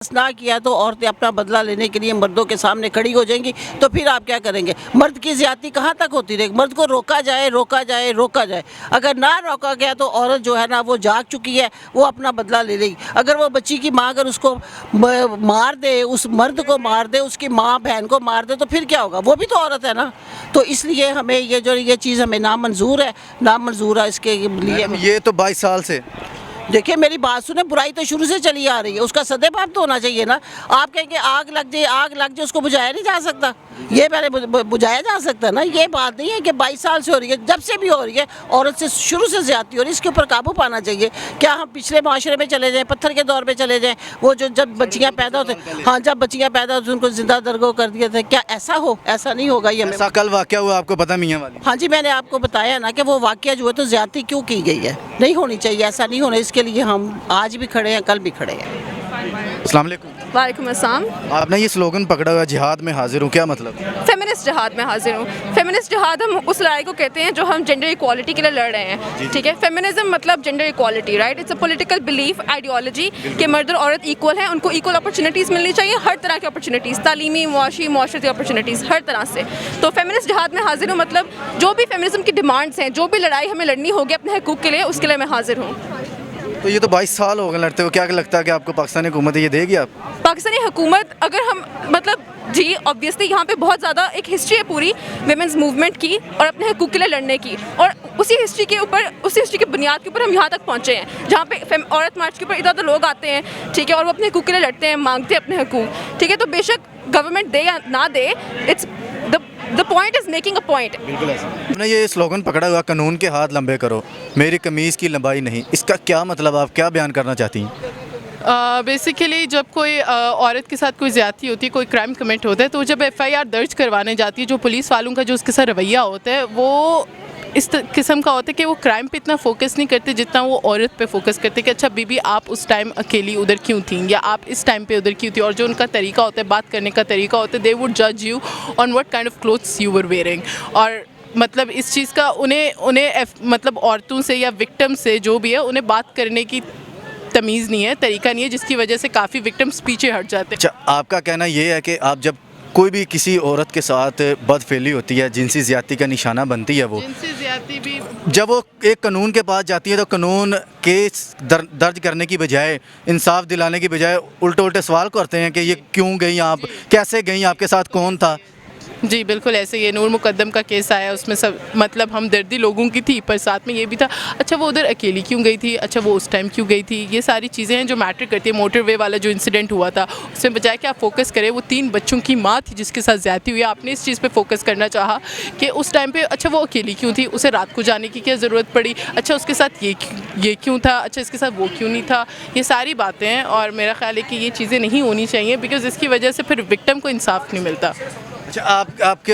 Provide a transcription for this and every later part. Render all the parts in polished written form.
ना किया तो औरतें अपना बदला लेने के लिए मर्दों के सामने खड़ी हो जाएंगी, तो फिर आप क्या करेंगे? मर्द की ज्यादती कहाँ तक होती रहेगी? मर्द को रोका जाए, रोका जाए, रोका जाए। अगर ना रोका गया तो औरत जो है ना वो जाग चुकी है, वो अपना बदला ले लेगी। अगर वो बच्ची की माँ अगर उसको मार दे, उस मर्द को मार दे, उसकी माँ बहन को मार दे, तो फिर क्या होगा? वो भी तो औरत है ना। तो इसलिए हमें ये चीज़ हमें नामंजूर है, नामंजूर है। इसके लिए ये तो 22 साल से देखिए मेरी बात सुने, बुराई तो शुरू से चली आ रही है, उसका सदैव तो होना चाहिए ना। आप कहेंगे आग लग जाए, आग लग जाए, उसको बुझाया नहीं जा सकता? ये पहले बुझाया जा सकता ना। ये बात नहीं है कि 22 साल से हो रही है, जब से भी हो रही है औरत से शुरू से ज्यादती हो रही है। इसके ऊपर काबू पाना चाहिए। क्या हम पिछले माशरे में चले जाएं, पत्थर के दौर में चले जाएं? वो जो जब बच्चियाँ पैदा होते, हाँ जब बच्चियाँ पैदा होती उनको जिंदा दरगो कर दिया था, क्या ऐसा हो? ऐसा नहीं होगा। ये ऐसा कल वाकया हुआ, आपको पता मियाँ वाली? हाँ जी, मैंने आपको बताया ना कि वो वाकया जो है तो ज्यादती क्यों की गई है। नहीं होनी चाहिए, ऐसा नहीं होना। इसके लिए हम आज भी खड़े हैं, कल भी खड़े हैं। अस्सलाम वालेकुम। वालेकुम अस्सलाम। आपने ये स्लोगन पकड़ा हुआ जिहाद में हाजिर हूँ, क्या मतलब? फेमिनिस्ट जिहाद में हाजिर हूँ। फेमिनिस्ट जिहाद हम उस लड़ाई को कहते हैं जो हम जेंडर इक्वालिटी के लिए लड़ रहे हैं, ठीक है। फेमिनिज्म मतलब gender equality, right. It's a political belief, ideology कि मर्द और औरत इक्वल हैं, उनको इक्वल अपॉर्चुनिटीज़ मिलनी चाहिए, हर तरह की अपॉर्चुनिटीज़, तालीमी, मुआशी, मुआशरती अपॉर्चुनिटीज़, हर तरह से। तो फेमिनिस्ट जिहाद में हाजिर हूँ मतलब जो भी फेमिनिज्म की डिमांड्स हैं, जो भी लड़ाई हमें लड़नी होगी अपने हकूक़ के लिए, उसके लिए मैं हाजिर हूँ। तो ये तो 22 साल हो गए लड़ते हुए, क्या लगता है कि आपको पाकिस्तानी हुकूमत ये देगी? आप पाकिस्तानी हुकूमत अगर हम मतलब जी ऑब्वियसली यहाँ पे बहुत ज़्यादा एक हिस्ट्री है पूरी वेमेंस मूवमेंट की और अपने हकूक़ के लिए लड़ने की, और उसी हिस्ट्री की बुनियाद के ऊपर हम यहाँ तक पहुँचे हैं जहाँ पे औरत मार्च के ऊपर इधर उधर लोग आते हैं, ठीक है, और वो अपने हकूक़ के लिए लड़ते हैं, मांगते हैं अपने हकूक़, ठीक है। तो बेशक गवर्नमेंट दे या ना दे, it's the point is making a point. बिल्कुल ऐसा। आपने ये स्लोगन पकड़ा हुआ, कानून के हाथ लंबे करो, मेरी कमीज़ की लंबाई नहीं, इसका क्या मतलब? आप क्या बयान करना चाहती हैं? बेसिकली जब कोई औरत के साथ कोई ज़्यादती होती है, कोई क्राइम कमिट होता है, तो जब FIR दर्ज करवाने जाती है, जो पुलिस वालों का जो उसके साथ रवैया होता है वो इस किस्म का होता है कि वो क्राइम पे इतना फोकस नहीं करते जितना वो औरत पे फोकस करते कि अच्छा बीबी आप उस टाइम अकेली उधर क्यों थी, या आप इस टाइम पे उधर क्यों थी। और जो उनका तरीका होता है, बात करने का तरीका होता है, दे वुड जज you on what kind of clothes you were wearing. और मतलब इस चीज़ का उन्हें मतलब औरतों से या विक्टिम से जो भी है उन्हें बात करने की तमीज़ नहीं है, तरीका नहीं है, जिसकी वजह से काफ़ी विक्टिम्स पीछे हट जाते हैं। अच्छा, आपका कहना ये है कि आप जब कोई भी किसी औरत के साथ बदफेली होती है, जिनसी ज़्यादती का निशाना बनती है, वो जिनसे ज़्यादती भी जब वो एक कानून के पास जाती है तो कानून केस दर्ज करने की बजाय, इंसाफ दिलाने की बजाय उल्टे उल्टे सवाल करते हैं कि ये क्यों गई, आप कैसे गई, आपके साथ कौन था? जी बिल्कुल ऐसे ही है। नूर मुकद्दम का केस आया, उसमें सब मतलब हमदर्दी लोगों की थी, पर साथ में ये भी था अच्छा वो उधर अकेली क्यों गई थी, अच्छा वो उस टाइम क्यों गई थी। ये सारी चीज़ें हैं जो मैटर करती है। मोटरवे वाला जो इंसिडेंट हुआ था, उसमें बजाय कि आप फोकस करें, वो 3 बच्चों की माँ थी जिसके साथ ज़्यादती हुई, आपने इस चीज़ पे फोकस करना चाहा कि उस टाइम पे अच्छा वो अकेली क्यों थी, उसे रात को जाने की क्या ज़रूरत पड़ी, अच्छा उसके साथ ये क्यों था, अच्छा इसके साथ वो क्यों नहीं था। ये सारी बातें हैं और मेरा ख्याल है कि ये चीज़ें नहीं होनी चाहिए, बिकॉज़ इसकी वजह से फिर विक्टिम को इंसाफ नहीं मिलता। अच्छा,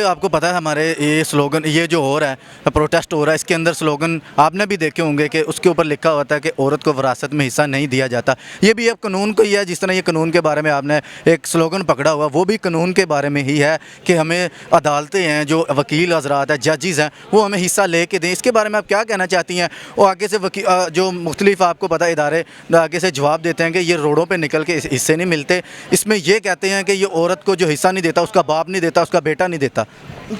आपको पता है हमारे ये स्लोगन, ये जो हो रहा है, प्रोटेस्ट हो रहा है, इसके अंदर स्लोगन आपने भी देखे होंगे कि उसके ऊपर लिखा होता है कि औरत को विरासत में हिस्सा नहीं दिया जाता। ये भी अब कानून को ही है, जिस तरह ये कानून के बारे में आपने एक स्लोगन पकड़ा हुआ, वो भी कानून के बारे में ही है कि हमें अदालतें हैं, जो वकील हजरात हैं, जजेस हैं, वो हमें हिस्सा ले के दें। इसके बारे में आप क्या कहना चाहती हैं? और आगे से जो मुख्तलिफ आपको पता इदारे आगे से जवाब देते हैं कि ये रोडों पर निकल के हिस्से नहीं मिलते, इसमें ये कहते हैं कि ये औरत को जो हिस्सा नहीं देता, उसका बाप नहीं देता, उसका बेटा नहीं देता।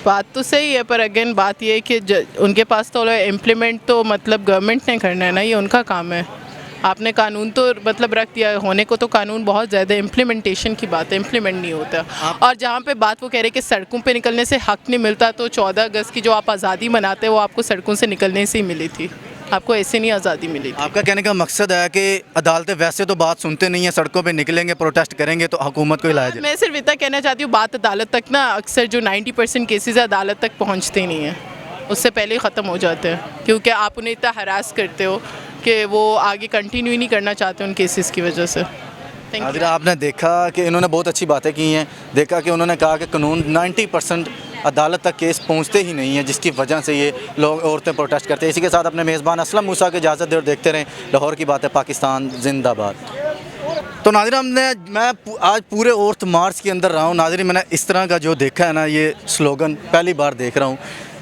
बात तो सही है, पर अगेन बात ये है कि उनके पास तो इम्प्लीमेंट तो मतलब गवर्नमेंट ने करना है ना, ये उनका काम है। आपने कानून तो मतलब रख दिया होने को, तो कानून बहुत ज़्यादा इम्प्लीमेंटेशन की बात है, इम्प्लीमेंट नहीं होता। और जहाँ पे बात वो कह रहे हैं कि सड़कों पे निकलने से हक नहीं मिलता, तो 14 अगस्त की जो आप आज़ादी मनाते हैं वो आपको सड़कों से निकलने से ही मिली थी, आपको ऐसे नहीं आज़ादी मिली थी। आपका कहने का मकसद है कि अदालतें वैसे तो बात सुनते नहीं है, सड़कों पे निकलेंगे, प्रोटेस्ट करेंगे तो हुकूमत को हिलाया जाए। मैं सिर्फ इतना कहना चाहती हूँ, बात अदालत तक ना अक्सर जो 90% केसेस अदालत तक पहुँचते ही नहीं हैं, उससे पहले ही ख़त्म हो जाते हैं, क्योंकि आप उन्हें इतना हरास करते हो कि वो आगे कंटिन्यू ही नहीं करना चाहते उन केसेस की वजह से। नाज़िरा, आपने देखा कि इन्होंने बहुत अच्छी बातें की हैं। देखा कि उन्होंने कहा कि कानून 90% अदालत तक केस पहुंचते ही नहीं है, जिसकी वजह से ये लोग औरतें प्रोटेस्ट करते हैं। इसी के साथ अपने मेज़बान असलम मूसा की इजाज़त दे और देखते रहें लाहौर की बातें पाकिस्तान जिंदाबाद। तो नाज़िरा, मैं आज पूरे औरत मार्च के अंदर रहा हूँ। नाज़िरा, मैंने इस तरह का जो देखा है ना, ये स्लोगन पहली बार देख रहा हूँ।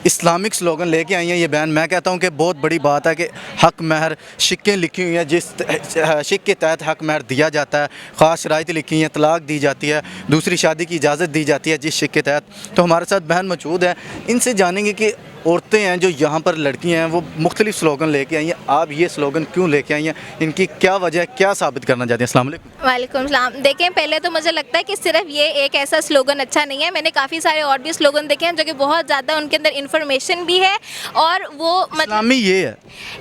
इस्लामिक स्लोगन लेके आई हैं ये बहन। मैं कहता हूँ कि बहुत बड़ी बात है कि हक महर शिक्कें लिखी हुई हैं, जिस शिक के तहत हक महर दिया जाता है, ख़ास शराइत लिखी हैं, तलाक दी जाती है, दूसरी शादी की इजाज़त दी जाती है जिस शिक के तहत। तो हमारे साथ बहन मौजूद है, इनसे जानेंगे कि औरतें हैं जो यहाँ पर लड़कियाँ हैं वो मुख्तलिफ स्लोगन लेके आई हैं, आप ये स्लोगन क्यों लेके आई हैं, इनकी क्या वजह है, क्या साबित करना चाहती हैं? अस्सलाम वालेकुम। वालेकुम सलाम। देखें, पहले तो मुझे लगता है कि सिर्फ ये एक ऐसा स्लोगन अच्छा नहीं है, मैंने काफ़ी सारे और भी स्लोगन देखे हैं जो कि बहुत ज़्यादा उनके अंदर इंफॉर्मेशन भी है और वो इस्लामी ये है,